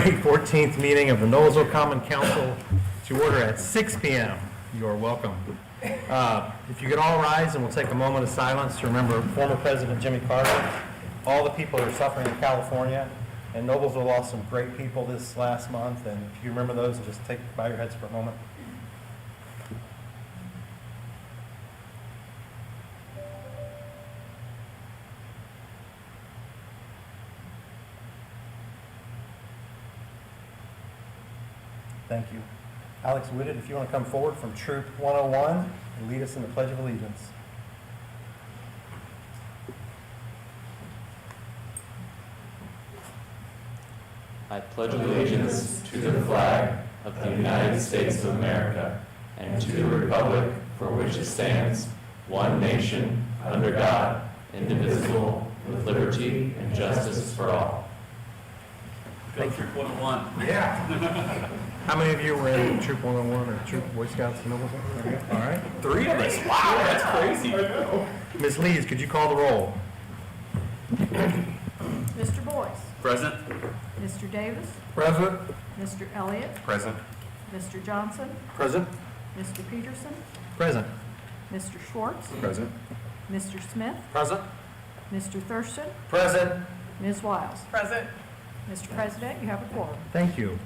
February 14th meeting of the Noblesville Common Council to order at 6 p.m. You are welcome. If you could all rise, and we'll take a moment of silence to remember former President Jimmy Carter, all the people that are suffering in California, and Noblesville lost some great people this last month, and if you remember those, just bow your heads for a moment. Thank you. Alex Whitted, if you want to come forward from Troop 101 and lead us in the Pledge of Allegiance. I pledge allegiance to the flag of the United States of America and to the republic for which it stands, one nation, under God, indivisible, with liberty and justice for all. Thank you. Troop 101. Yeah. How many of you were in Troop 101 or Troop Boy Scouts in Noblesville? All right. 3 of us. Wow, that's crazy. Ms. Lees, could you call the roll? Mr. Boyce. Present. Mr. Davis. Present. Mr. Elliott. Present. Mr. Johnson. Present. Mr. Peterson. Present. Mr. Schwartz. Present. Mr. Smith. Present. Mr. Thurston. Present. Ms. Wiles. Present. Mr. President, you have a quorum. Thank you.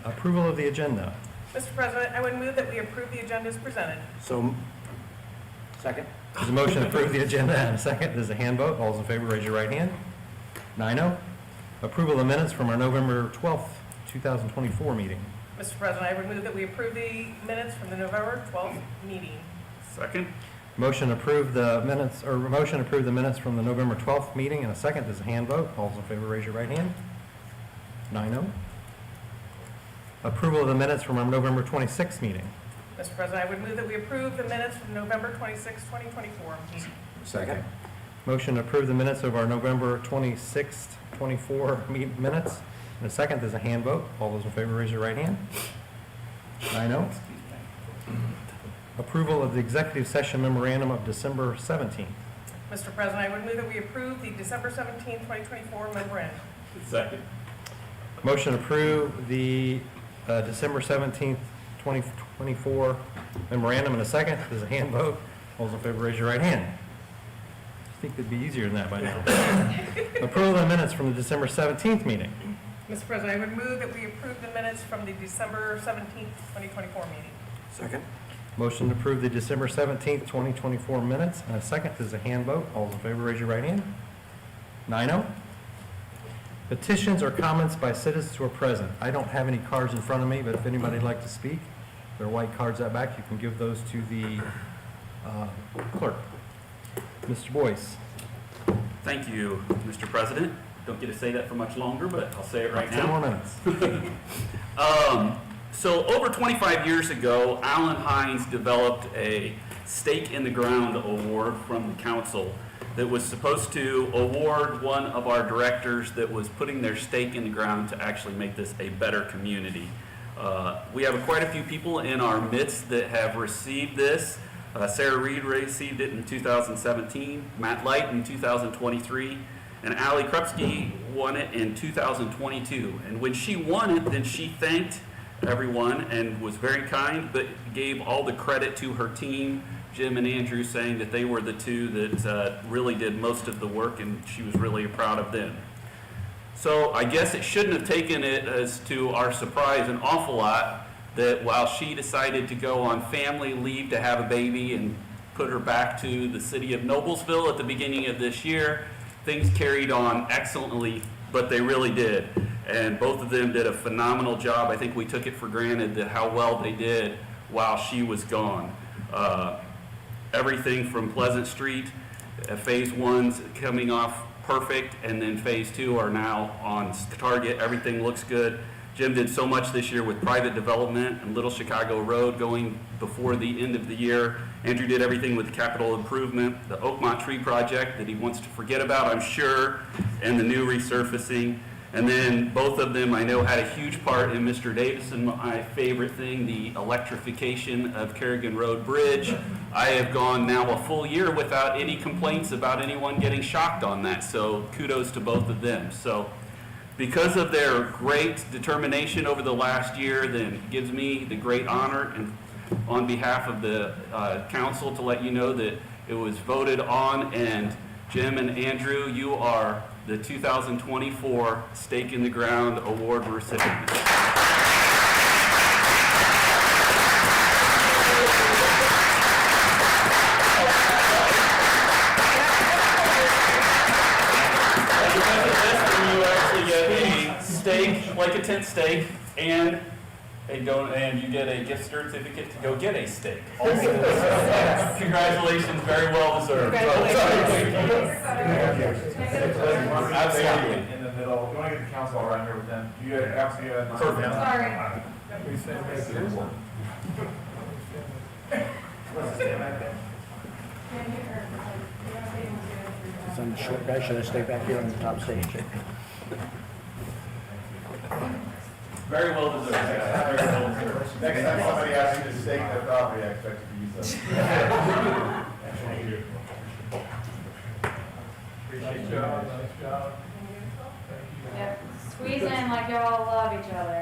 Approval of the agenda. Mr. President, I would move that we approve the agenda as presented. So, second. There's a motion to approve the agenda and a second. There's a hand vote. All those in favor, raise your right hand. 9-0. Approval of minutes from our November 12th, 2024 meeting. Mr. President, I would move that we approve the minutes from the November 12th meeting. Second. Motion to approve the minutes, or motion to approve the minutes from the November 12th meeting and a second. There's a hand vote. All those in favor, raise your right hand. 9-0. Approval of the minutes from our November 26th meeting. Mr. President, I would move that we approve the minutes from November 26, 2024 meeting. Second. Motion to approve the minutes of our November 26th, 24 minutes. In a second, there's a hand vote. All those in favor, raise your right hand. 9-0. Approval of the executive session memorandum of December 17th. Mr. President, I would move that we approve the December 17, 2024 memorandum. Second. Motion to approve the December 17th, 2024 memorandum in a second. There's a hand vote. All those in favor, raise your right hand. I think it'd be easier than that by now. Approval of the minutes from the December 17th meeting. Mr. President, I would move that we approve the minutes from the December 17, 2024 meeting. Second. Motion to approve the December 17th, 2024 minutes in a second. There's a hand vote. All those in favor, raise your right hand. 9-0. Petitions or comments by citizens who are present. I don't have any cards in front of me, but if anybody'd like to speak, there are white cards out back. You can give those to the clerk. Mr. Boyce. Thank you, Mr. President. Don't get to say that for much longer, but I'll say it right 10 more now. minutes. So over 25 years ago, Alan Hines developed a stake in the ground award from the council that was supposed to award one of our directors that was putting their stake in the ground to actually make this a better community. We have quite a few people in our midst that have received this. Sarah Reed received it in 2017, Matt Light in 2023, and Allie Krupski won it in 2022. And when she won it, then she thanked everyone and was very kind, but gave all the credit to her team, Jim and Andrew, saying that they were the two that really did most of the work, and she was really proud of them. So I guess it shouldn't have taken it as to our surprise an awful lot that while she decided to go on family leave to have a baby and put her back to the city of Noblesville at the beginning of this year, things carried on excellently, but they really did. And both of them did a phenomenal job. I think we took it for granted that how well they did while she was gone. Everything from Pleasant Street, phase 1's coming off perfect, and then phase 2 are now on target. Everything looks good. Jim did so much this year with private development and Little Chicago Road going before the end of the year. Andrew did everything with capital improvement, the Oakmont Tree Project that he wants to forget about, I'm sure, and the new resurfacing. And then both of them, I know, had a huge part in Mr. Davis and my favorite thing, the electrification of Kerrigan Road Bridge. I have gone now a full year without any complaints about anyone getting shocked on that, so kudos to both of them. So Because of their great determination over the last year, then it gives me the great honor and on behalf of the council to let you know that it was voted on, and Jim and Andrew, you are the 2024 Stake in the Ground Award recipients. You actually get a steak, like a tent steak, and you get a gift certificate to go get a steak. Also, congratulations, very well deserved. Absolutely. In the middle, you want to get the council right here with them? You have. Perfect. Sorry. Some short guy should have stayed back here on the top stage. Very well deserved. Very well deserved. Next time somebody asks you to stake their property, I expect you to use them. Appreciate you. Nice job. Yep, squeeze in like y'all love each other.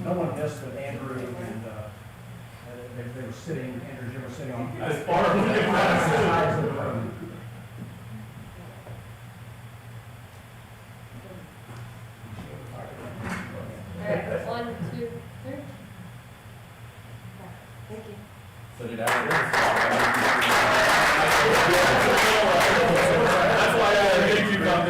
No one missed that Andrew and, they were sitting, Andrew and Jim were sitting on. As far as sides of the room. All right, 1, 2, 3. Thank you. So did I? That's why I think you come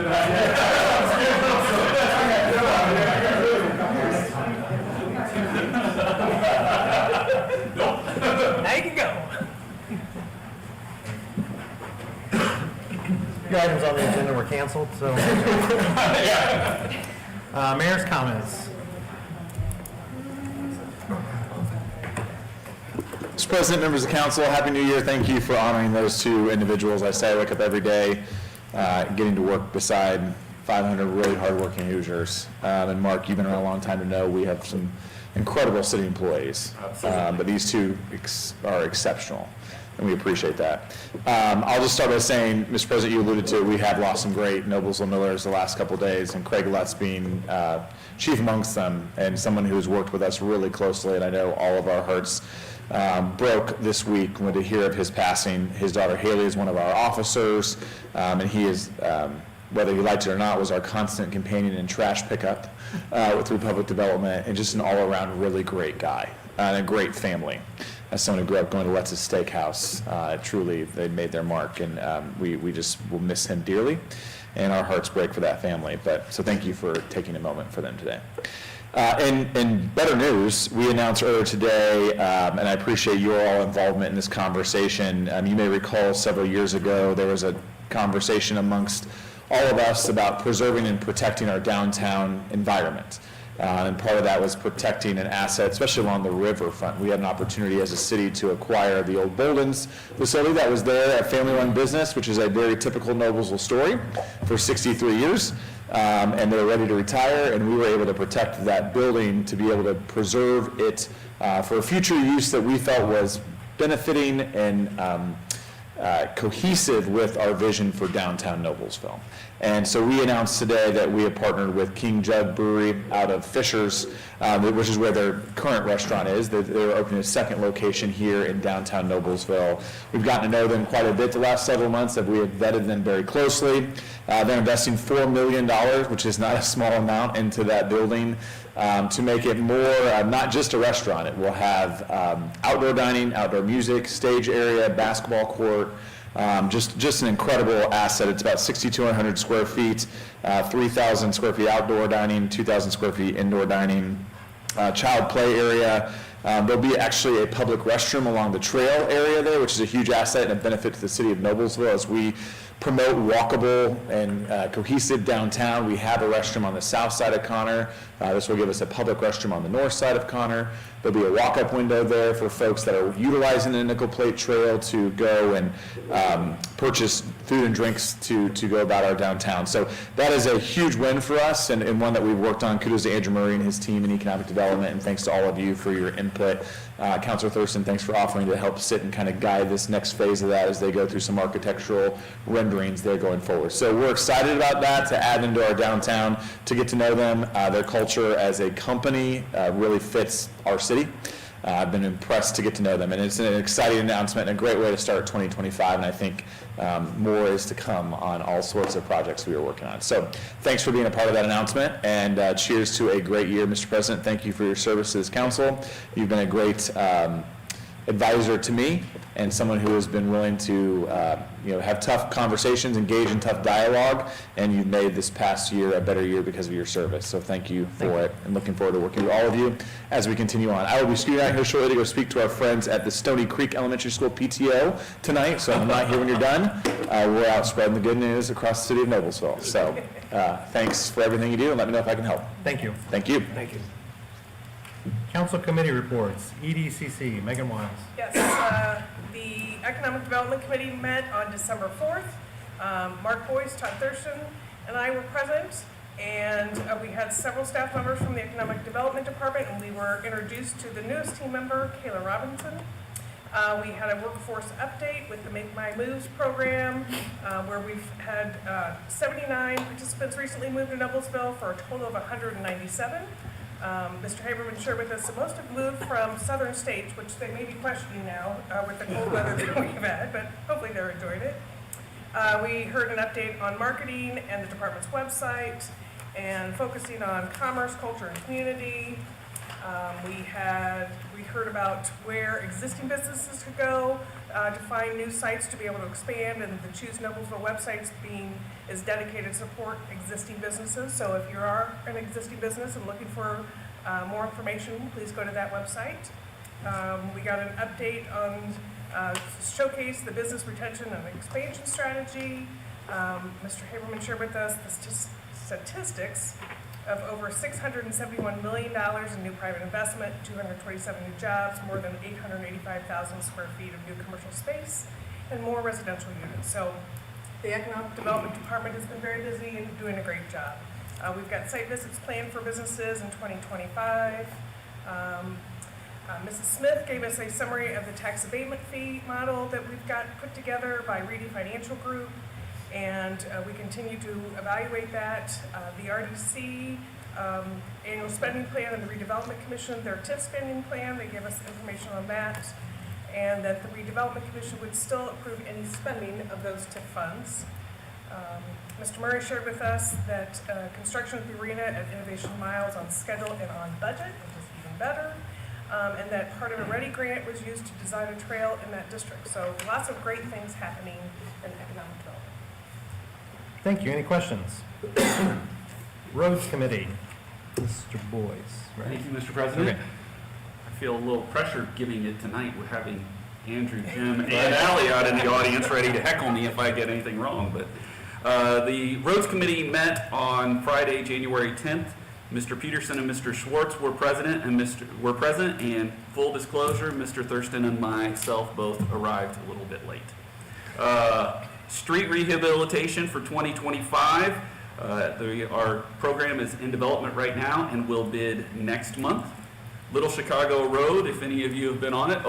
Now you can go. The items on the agenda were canceled, so. Mayor's comments. Mr. President, members of council, Happy New Year. Thank you for honoring those two individuals. I say I wake up every day getting to work beside 500 really hardworking Hoosiers. And Mark, you've been around a long time to know we have some incredible city employees. Absolutely. But these two are exceptional, and we appreciate that. I'll just start by saying, Mr. President, you alluded to, we have lost some great Noblesville Millers the last couple of days, and Craig Lutz being chief amongst them, and someone who's worked with us really closely, and I know all of our hearts broke this week when to hear of his passing. His daughter Haley is one of our officers, and he is, whether he liked it or not, was our constant companion in trash pickup through public development, and just an all-around really great guy and a great family. As someone who grew up going to Lutz's Steakhouse, truly they made their mark, and we just will miss him dearly, and our hearts break for that family. But so thank you for taking a moment for them today. In better news, we announced earlier today, and I appreciate your all involvement in this conversation. You may recall several years ago there was a conversation amongst all of us about preserving and protecting our downtown environment. And part of that was protecting an asset, especially along the riverfront. We had an opportunity as a city to acquire the old Bolden's facility that was there, a family-run business, which is a very typical Noblesville story, for 63 years. And they were ready to retire, and we were able to protect that building to be able to preserve it for a future use that we felt was benefiting and cohesive with our vision for downtown Noblesville. And so we announced today that we have partnered with King Jug Brewery out of Fishers, which is where their current restaurant is. They're opening a second location here in downtown Noblesville. We've gotten to know them quite a bit the last several months, and we have vetted them very closely. They're investing $4 million, which is not a small amount, into that building to make it more, not just a restaurant. It will have outdoor dining, outdoor music, stage area, basketball court, just an incredible asset. It's about 6,200 square feet, 3,000 square feet outdoor dining, 2,000 square feet indoor dining, child play area. There'll be actually a public restroom along the trail area there, which is a huge asset and a benefit to the city of Noblesville as we promote walkable and cohesive downtown. We have a restroom on the south side of Connor, This will give us a public restroom on the north side of Connor. There'll be a walk-up window there for folks that are utilizing the Nickel Plate Trail to go and purchase food and drinks to go about our downtown. So that is a huge win for us, and one that we've worked on. Kudos to Andrew Murray and his team in economic development, and thanks to all of you for your input. Councilor Thurston, thanks for offering to help sit and kind of guide this next phase of that as they go through some architectural renderings there going forward. So we're excited about that, to add them to our downtown, to get to know them. Their culture as a company really fits our city. I've been impressed to get to know them, and it's an exciting announcement and a great way to start 2025, and I think more is to come on all sorts of projects we are working on. So thanks for being a part of that announcement, and cheers to a great year, Mr. President. Thank you for your service to this council. You've been a great advisor to me, and someone who has been willing to have tough conversations, engage in tough dialogue, and you've made this past year a better year because of your service. So thank you for it, and looking forward to working with all of you as we continue on. I will be scooting out here shortly to go speak to our friends at the Stony Creek Elementary School PTO tonight, so I'm not here when you're done. We're out spreading the good news across the city of Noblesville. So thanks for everything you do, and let me know if I can help. Thank you. Thank you. Thank you. Council committee reports, EDCC, Megan Wiles. Yes, the Economic Development Committee met on December 4th. Mark Boyce, Todd Thurston, and I were present, and we had several staff members from the Economic Development Department, and we were introduced to the newest team member, Kayla Robinson. We had a workforce update with the Make My Moves program, where we've had 79 participants recently moved to Noblesville for a total of 197. Mr. Haberman shared with us that most have moved from southern states, which they may be questioning now with the cold weather that we've had, but hopefully they're enjoying it. We heard an update on marketing and the department's website, and focusing on commerce, culture, and community. We heard about where existing businesses could go to find new sites to be able to expand, and the Choose Noblesville website is dedicated to support existing businesses. So if you are an existing business and looking for more information, please go to that website. We got an update on showcase the business retention and expansion strategy. Mr. Haberman shared with us the statistics of over $671 million in new private investment, 227 new jobs, more than 885,000 square feet of new commercial space, and more residential units. So the Economic Development Department has been very busy and doing a great job. We've got site visits planned for businesses in 2025. Mrs. Smith gave us a summary of the tax abatement fee model that we've got put together by Reedy Financial Group, and we continue to evaluate that. The RDC annual spending plan and the Redevelopment Commission, their TIF spending plan, they gave us information on that, and that the Redevelopment Commission would still approve any spending of those TIF funds. Mr. Murray shared with us that construction of the arena at Innovation Miles on schedule and on budget, which is even better, and that part of a READY grant was used to design a trail in that district. So lots of great things happening in economic development. Thank you. Any questions? Roads Committee, Mr. Boyce, right? Thank you, Mr. President. Okay. I feel a little pressure giving it tonight with having Andrew, Jim, and Ally out in the audience ready to heckle me if I get anything wrong. But the Roads Committee met on Friday, January 10th. Mr. Peterson and Mr. Schwartz were present, and full disclosure, Mr. Thurston and myself both arrived a little bit late. Street rehabilitation for 2025. Our program is in development right now and will bid next month. Little Chicago Road, if any of you have been on it,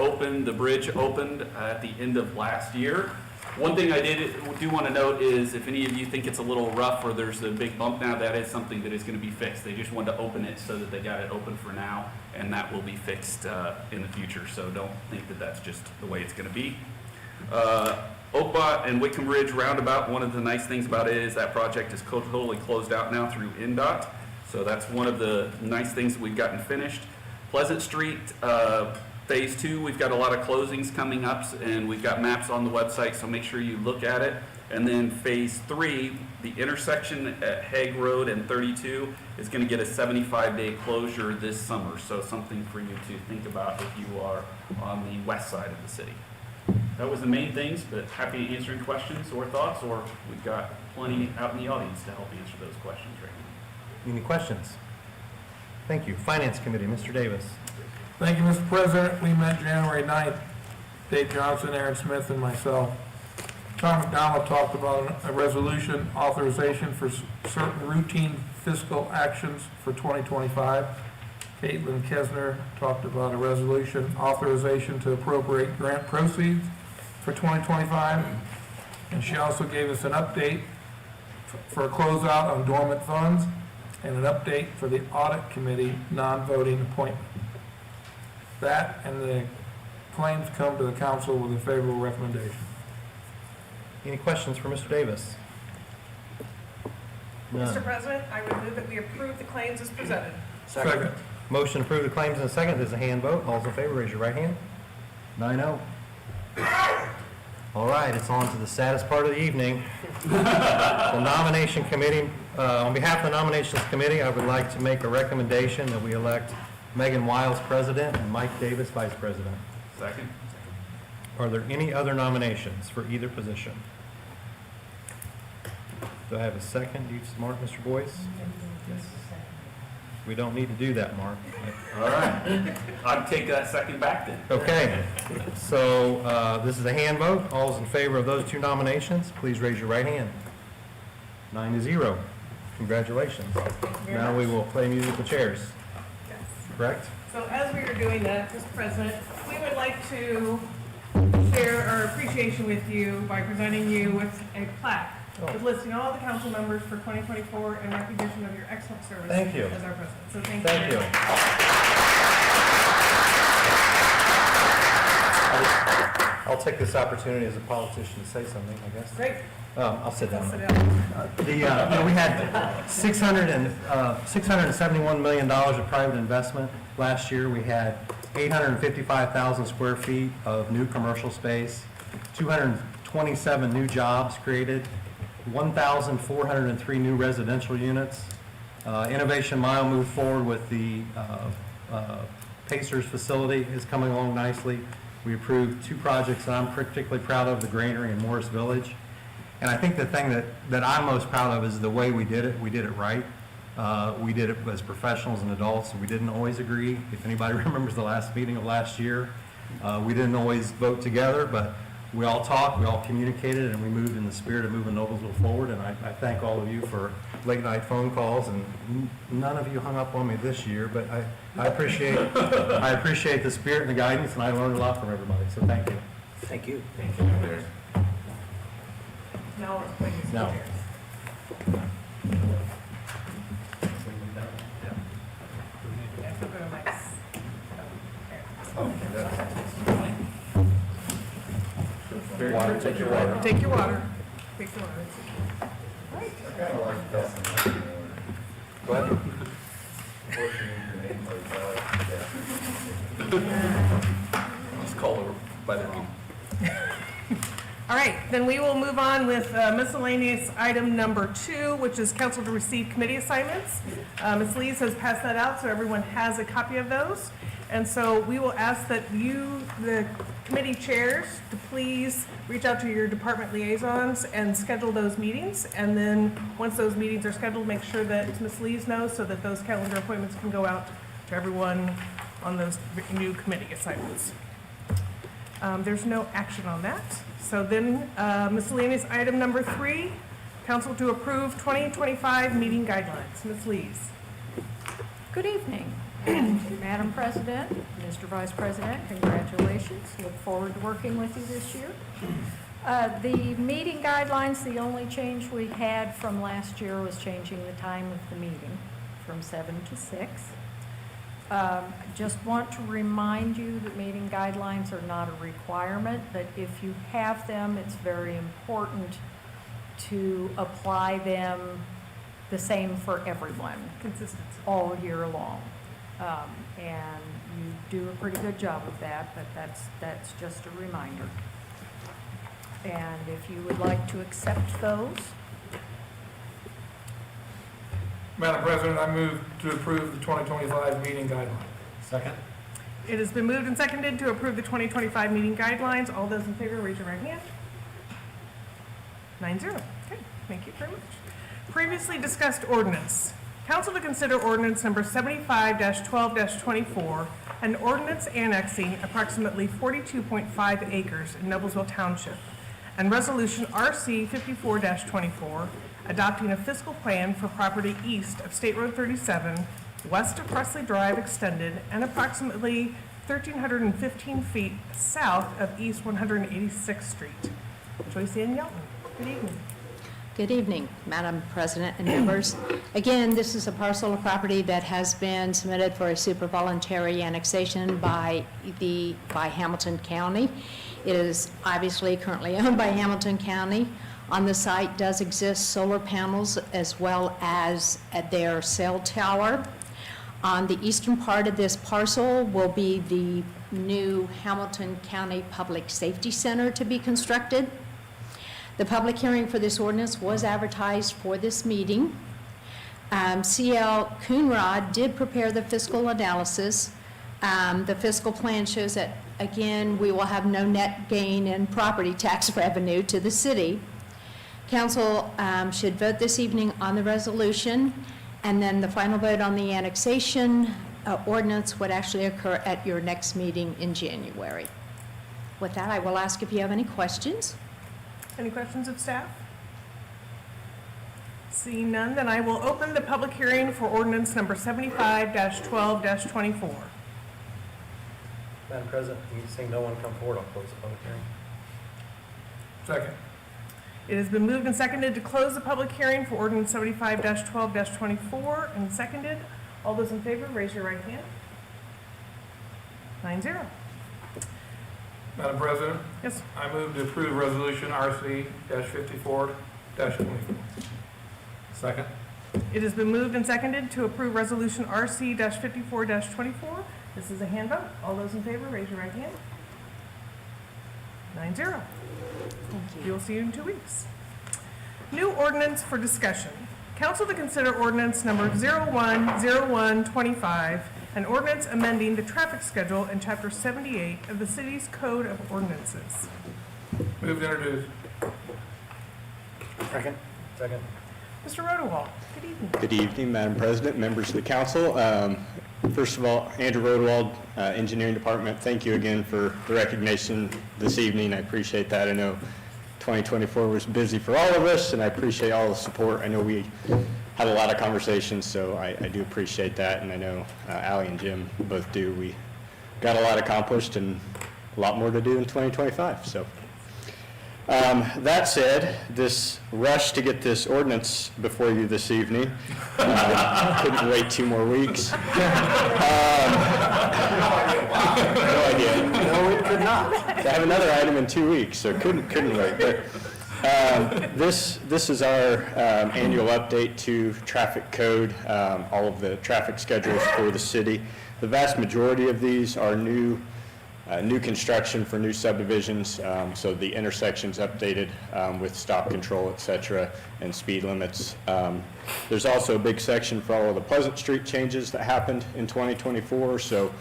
the bridge opened at the end of last year. One thing I do want to note is if any of you think it's a little rough or there's a big bump now, that is something that is going to be fixed. They just wanted to open it so that they got it open for now, and that will be fixed in the future. So don't think that that's just the way it's going to be. Oakbot and Wickham Ridge Roundabout, one of the nice things about it is that project is totally closed out now through NDOT. So that's one of the nice things that we've gotten finished. Pleasant Street, Phase 2, we've got a lot of closings coming up, and we've got maps on the website, so make sure you look at it. And then Phase 3, the intersection at Hague Road and 32 is going to get a 75-day closure this summer, so something for you to think about if you are on the west side of the city. That was the main things, but happy to answer questions or thoughts, or we've got plenty out in the audience to help answer those questions right now. Any questions? Thank you. Finance Committee, Mr. Davis. Thank you, Mr. President. We met January 9th, Dave Johnson, Aaron Smith, and myself. Tom McDonald talked about a resolution authorization for certain routine fiscal actions for 2025. Caitlin Kesner talked about a resolution authorization to appropriate grant proceeds for 2025. And she also gave us an update for a closeout on dormant funds and an update for the audit committee non-voting appointment. That and the claims come to the council with a favorable recommendation. Any questions for Mr. Davis? Mr. None. President, I would move that we approve the claims as presented. Second. Motion to approve the claims in a second. There's a hand vote. All those in favor, raise your right hand. 9-0. All right, it's on to the saddest part of the evening. The nomination committee, on behalf of the nominations committee, I would like to make a recommendation that we elect Megan Wiles president and Mike Davis vice president. Second? Are there any other nominations for either position? Do I have a second? Do you smart, Mr. Boyce? Yes. We don't need to do that, Mark. All right. I'll take that second back then. Okay, so this is a hand vote. All those in favor of those two nominations, please raise your right hand. 9-0. Congratulations. Now we will play musical chairs, Yes. correct? So as we are doing that, Mr. President, we would like to share our appreciation with you by presenting you with a plaque with listing all the council members for 2024 in recognition of your excellent service Thank you. as our president. So thank you. Thank you. very much. I'll take this opportunity as a politician to say something, I guess. Great. I'll sit down. Sit down. We had $671 million of private investment last year. We had 855,000 square feet of new commercial space, 227 new jobs created, 1,403 new residential units. Innovation Mile moved forward with the Pacers facility is coming along nicely. We approved two projects that I'm particularly proud of, the Granary and Morris Village. And I think the thing that I'm most proud of is the way we did it. We did it right. We did it as professionals and adults. We didn't always agree. If anybody remembers the last meeting of last year, we didn't always vote together, but we all talked, we all communicated, and we moved in the spirit of moving Noblesville forward. And I thank all of you for late night phone calls, and none of you hung up on me this year, but I appreciate the spirit and the guidance, and I learned a lot from everybody, so thank you. Thank you. Now let's play musical No. chairs. Yes, we'll go next. Water, take your water. Take your water. Take your water. I kind of like that. Go ahead. Fortunately, your name was, yeah. Let's call her by the name. All right, then we will move on with miscellaneous item number 2, which is council to receive committee assignments. Ms. Lees has passed that out, so everyone has a copy of those. And so we will ask that you, the committee chairs, to please reach out to your department liaisons and schedule those meetings. And then, once those meetings are scheduled, make sure that Ms. Lees knows so that those calendar appointments can go out to everyone on those new committee assignments. There's no action on that. So then, miscellaneous item number 3, council to approve 2025 meeting guidelines. Ms. Lees. Good evening, Madam President, Mr. Vice President, congratulations. Look forward to working with you this year. The meeting guidelines, the only change we had from last year was changing the time of the meeting from 7 to 6. Just want to remind you that meeting guidelines are not a requirement, but if you have them, it's very important to apply them the same for everyone. Consistency. All year long. And you do a pretty good job of that, but that's just a reminder. And if you would like to accept those, Madam President, I move to approve the 2025 meeting guidelines. Second? It has been moved and seconded to approve the 2025 meeting guidelines. All those in favor, raise your right hand. 9-0. Okay, thank you very much. Previously discussed ordinance. Council to consider ordinance number 75-12-24, an ordinance annexing approximately 42.5 acres in Noblesville Township, and resolution RC 54-24, adopting a fiscal plan for property east of State Road 37, west of Presley Drive Extended, and approximately 1,315 feet south of East 186th Street. Joyce Ann Yelton, good evening. Good evening, Madam President and members. Again, this is a parcel of property that has been submitted for a super voluntary annexation by Hamilton County. It is obviously currently owned by Hamilton County. On the site does exist solar panels as well as their cell tower. On the eastern part of this parcel will be the new Hamilton County Public Safety Center to be constructed. The public hearing for this ordinance was advertised for this meeting. CL Coonrod did prepare the fiscal analysis. The fiscal plan shows that, again, we will have no net gain in property tax revenue to the city. Council should vote this evening on the resolution, and then the final vote on the annexation ordinance would actually occur at your next meeting in January. With that, I will ask if you have any questions. Any questions of staff? Seeing none, then I will open the public hearing for ordinance number 75-12-24. Madam President, seeing no one come forward, I'll close the public hearing. Second. It has been moved and seconded to close the public hearing for ordinance 75-12-24 and seconded. All those in favor, raise your right hand. 9-0. Madam President, Yes. I move to approve resolution RC-54-24. Second. It has been moved and seconded to approve resolution RC-54-24. This is a hand vote. All those in favor, raise your right hand. 9-0. Thank you. We'll see you in 2 weeks. New ordinance for discussion. Council to consider ordinance number 010125, an ordinance amending the traffic schedule in Chapter 78 of the city's Code of Ordinances. Move to introduce. Second. Second. Mr. Rodewald, good evening. Good evening, Madam President, members of the council. First of all, Andrew Rodewald, Engineering Department, thank you again for the recognition this evening. I appreciate that. I know 2024 was busy for all of us, and I appreciate all the support. I know we had a lot of conversations, so I do appreciate that, and I know Allie and Jim both do. We got a lot accomplished and a lot more to do in 2025. So that said, this rush to get this ordinance before you this evening, couldn't wait 2 more weeks. No idea. No, we could not. I have another item in 2 weeks, so couldn't wait. But this is our annual update to traffic code, all of the traffic schedules for the city. The vast majority of these are new construction for new subdivisions, so the intersections updated with stop control, et cetera, and speed limits. There's also a big section for all of the Pleasant Street changes that happened in 2024. So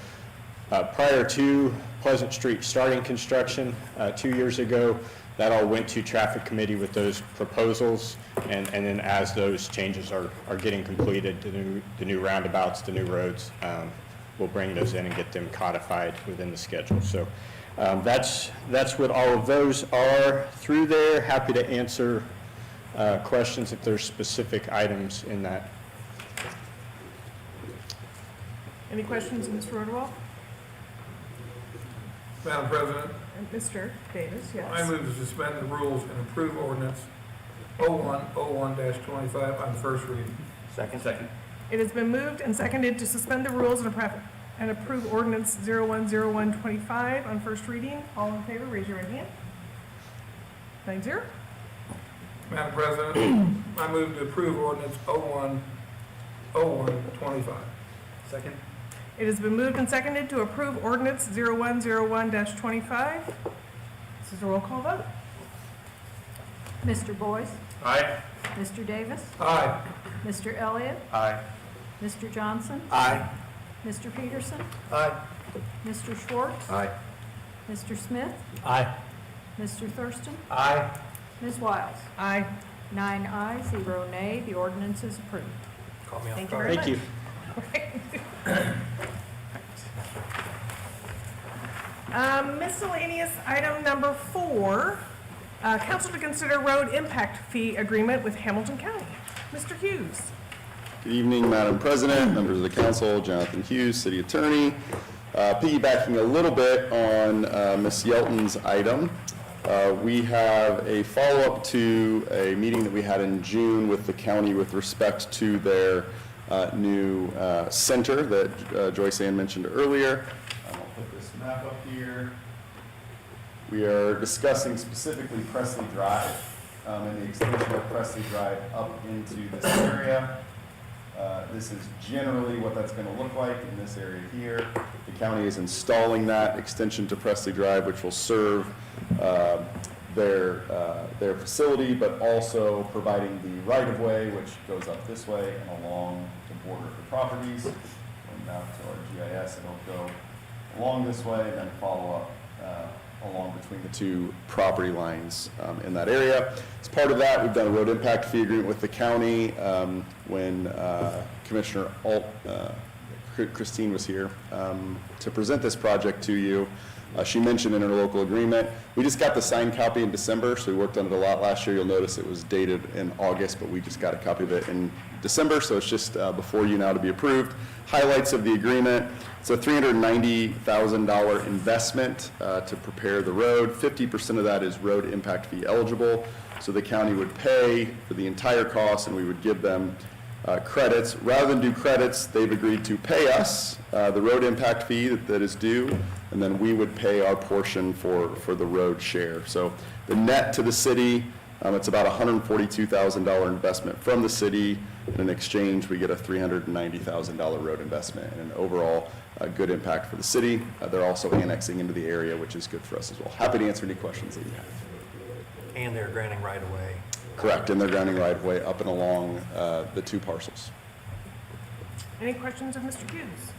prior to Pleasant Street starting construction 2 years ago, that all went to traffic committee with those proposals, and then as those changes are getting completed, the new roundabouts, the new roads, we'll bring those in and get them codified within the schedule. So that's what all of those are through there. Happy to answer questions if there's specific items in that. Any questions, Mr. Rodewald? Madam President, And Mr. Davis, yes. I move to suspend the rules and approve ordinance 0101-25 on first reading. Second. Second. It has been moved and seconded to suspend the rules and approve ordinance 010125 on first reading. All in favor, raise your right hand. 9-0. Madam President, I move to approve ordinance 0101-25. Second. It has been moved and seconded to approve ordinance 0101-25. This is a roll call vote. Mr. Boyce? Aye. Mr. Davis? Aye. Mr. Elliott? Aye. Mr. Johnson? Aye. Mr. Peterson? Aye. Mr. Schwartz? Aye. Mr. Smith? Aye. Mr. Thurston? Aye. Ms. Wiles? Aye. 9 ayes, 0 nay. The ordinance is approved. Caught me off Thank you guard. very Thank much. Miscellaneous item number 4, council to consider road impact fee agreement with Hamilton County. Mr. Hughes. Good evening, Madam President, members of the council, Jonathan Hughes, City Attorney. Piggybacking a little bit on Ms. Yelton's item, we have a follow-up to a meeting that we had in June with the county with respect to their new center that Joyce Ann mentioned earlier. I'll put this map up here. We are discussing specifically Presley Drive and the extension of Presley Drive up into this area. This is generally what that's going to look like in this area here. The county is installing that extension to Presley Drive, which will serve their facility, but also providing the right-of-way, which goes up this way and along the border of the properties. Going down to our GIS, it'll go along this way and then follow up along between the two property lines in that area. As part of that, we've done a road impact fee agreement with the county when Commissioner Christine was here to present this project to you. She mentioned in her local agreement. We just got the signed copy in December, so we worked on it a lot last year. You'll notice it was dated in August, but we just got a copy of it in December, so it's just before you now to be approved. Highlights of the agreement. It's a $390,000 investment to prepare the road. 50% of that is road impact fee eligible, so the county would pay for the entire cost and we would give them credits. Rather than do credits, they've agreed to pay us the road impact fee that is due, and then we would pay our portion for the road share. So the net to the city, it's about $142,000 investment from the city, and in exchange, we get a $390,000 road investment and an overall good impact for the city. They're also annexing into the area, which is good for us as well. Happy to answer any questions that you have. And they're granting right away. Correct, and they're grounding right of way up and along the two parcels. Any questions of Mr. Hughes?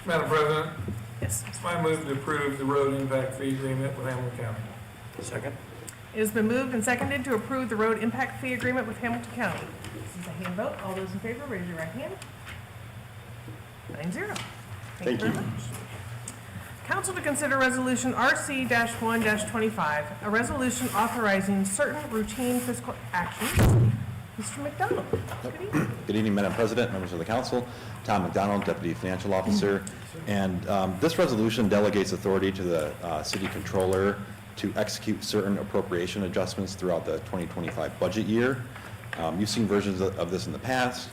Madam President, Yes. I move to approve the road impact fee agreement with Hamilton County. Second. It has been moved and seconded to approve the road impact fee agreement with Hamilton County. This is a hand vote. All those in favor, raise your right hand. 9-0. Thank very you. much. Council to consider resolution RC-1-25, a resolution authorizing certain routine fiscal actions. Mr. McDonald. Good evening. Good evening, Madam President, members of the council. Tom McDonald, Deputy Financial Officer. And this resolution delegates authority to the city controller to execute certain appropriation adjustments throughout the 2025 budget year. You've seen versions of this in the past.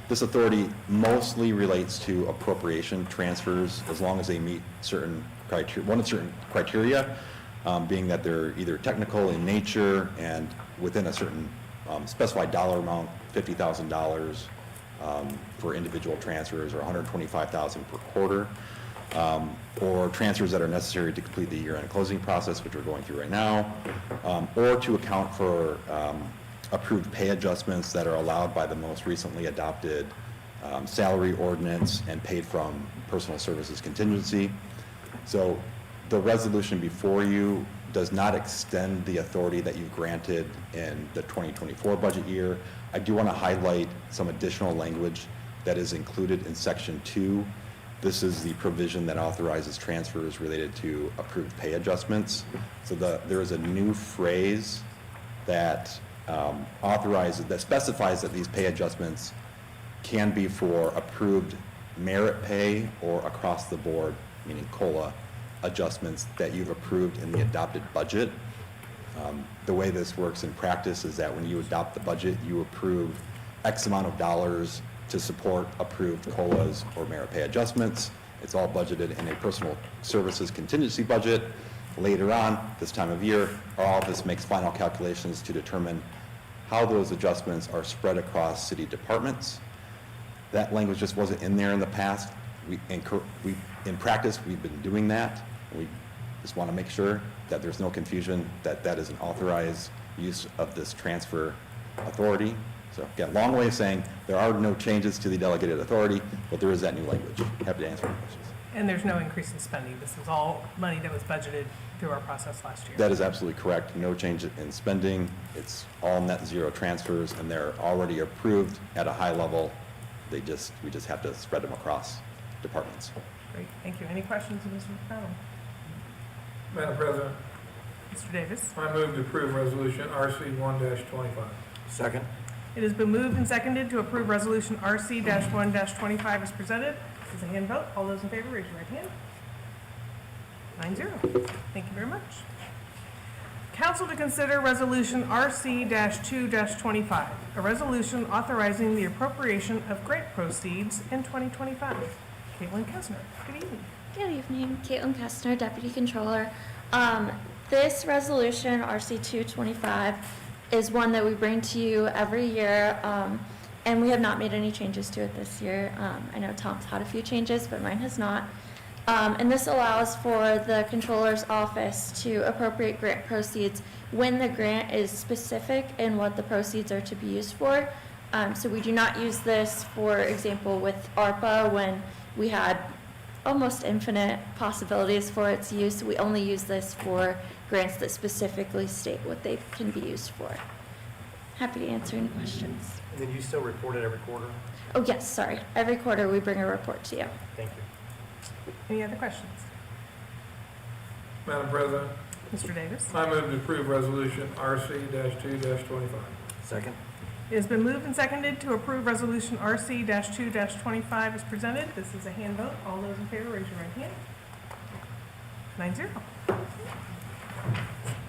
This authority mostly relates to appropriation transfers as long as they meet certain criteria, being that they're either technical in nature and within a certain specified dollar amount, $50,000 for individual transfers or $125,000 per quarter, or transfers that are necessary to complete the year-end closing process, which we're going through right now, or to account for approved pay adjustments that are allowed by the most recently adopted salary ordinance and paid from personal services contingency. So the resolution before you does not extend the authority that you've granted in the 2024 budget year. I do want to highlight some additional language that is included in section 2. This is the provision that authorizes transfers related to approved pay adjustments. So there is a new phrase that that specifies that these pay adjustments can be for approved merit pay or across the board, meaning COLA adjustments that you've approved in the adopted budget. The way this works in practice is that when you adopt the budget, you approve X amount of dollars to support approved COLAs or merit pay adjustments. It's all budgeted in a personal services contingency budget. Later on, this time of year, our office makes final calculations to determine how those adjustments are spread across city departments. That language just wasn't in there in the past. In practice, we've been doing that. We just want to make sure that there's no confusion that that is an authorized use of this transfer authority. So again, long way of saying there are no changes to the delegated authority, but there is that new language. Happy to answer any questions. And there's no increase in spending. This is all money that was budgeted through our process last year. That is absolutely correct. No change in spending. It's all net zero transfers, and they're already approved at a high level. We just have to spread them across departments. Great, thank you. Any questions of Mr. McDonald? Madam President, Mr. Davis? I move to approve resolution RC 1-25. Second. It has been moved and seconded to approve Resolution RC-1-25 as presented. This is a hand vote. All those in favor, raise your right hand. 9-0. Thank you very much. Council to consider Resolution RC-2-25, a resolution authorizing the appropriation of grant proceeds in 2025. Caitlin Kessner, good evening. Good evening, Caitlin Kestner, Deputy Controller. This resolution, RC-225, is one that we bring to you every year, and we have not made any changes to it this year. I know Tom's had a few changes, but mine has not. And this allows for the Controller's Office to appropriate grant proceeds when the grant is specific in what the proceeds are to be used for. So we do not use this, for example, with ARPA, when we had almost infinite possibilities for its use. We only use this for grants that specifically state what they can be used for. Happy to answer any questions. And then you still report it every quarter? Oh, yes, sorry. Every quarter we bring a report to you. Thank you. Any other questions? Madam President, Mr. Davis? I move to approve resolution RC-2-25. Second. It has been moved and seconded to approve Resolution RC-2-25 as presented. This is a hand vote. All those in favor, raise your right hand.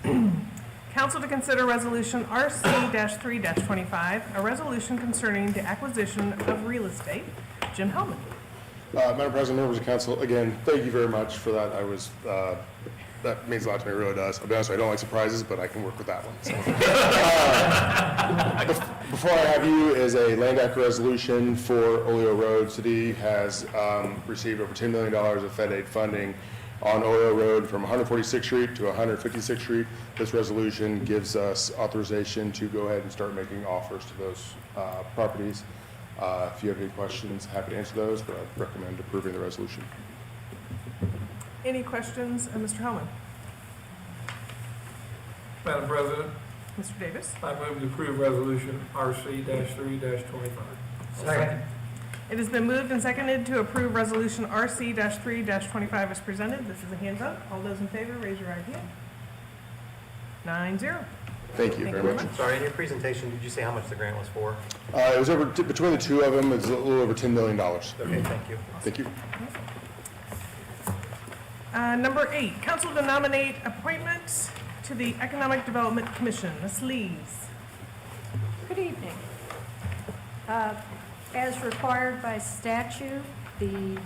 9-0. Council to consider Resolution RC-3-25, a resolution concerning the acquisition of real estate. Jim Hellman. Madam President, members of council, again, thank you very much for that. That means a lot to me, it really does. I'll be honest, I don't like surprises, but I can work with that one. So. Before I have you is a land acquisition resolution for Oleo Road. City has received over $10 million of Fed aid funding on Oleo Road from 146th Street to 156th Street. This resolution gives us authorization to go ahead and start making offers to those properties. If you have any questions, happy to answer those, but I recommend approving the resolution. Any questions of Mr. Hellman? Madam President, Mr. Davis? I move to approve resolution RC-3-25. Second. It has been moved and seconded to approve Resolution RC-3-25 as presented. This is a hand vote. All those in favor, raise your right hand. 9-0. Thank you very much. Sorry, in your presentation, did you say how much the grant was for? It was over, between the two of them, it's a little over $10 million. Okay, thank you. Thank you. Number 8, council to nominate appointments to the Economic Development Commission. Ms. Lees. Good evening. As required by statute, the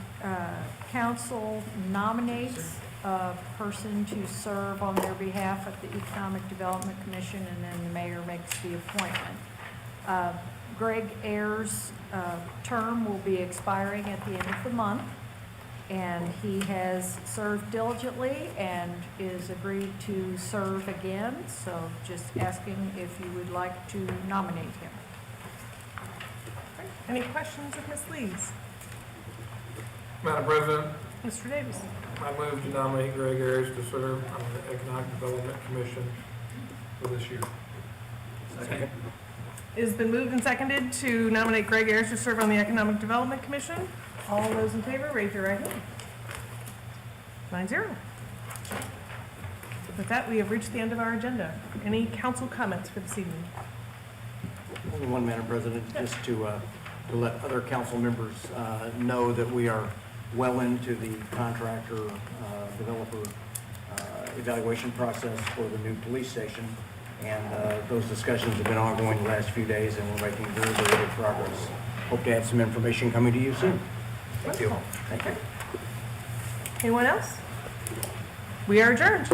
council nominates a person to serve on their behalf at the Economic Development Commission, and then the mayor makes the appointment. Greg Ayers' term will be expiring at the end of the month, and he has served diligently and is agreed to serve again, so just asking if you would like to nominate him. Any questions of Ms. Lees? Madam President, Mr. Davis? I move to nominate Greg Ayers to serve on the Economic Development Commission for this year. Second. It has been moved and seconded to nominate Greg Ayers to serve on the Economic Development Commission. All those in favor, raise your right hand. 9-0. With that, we have reached the end of our agenda. Any council comments for this evening? Only one, Madam President, just to let other council members know that we are well into the contractor developer evaluation process for the new police station. And those discussions have been ongoing the last few days, and we're making very, very good progress. Hope to have some information coming to you soon. Thank you. Thank you. Anyone else? We are adjourned.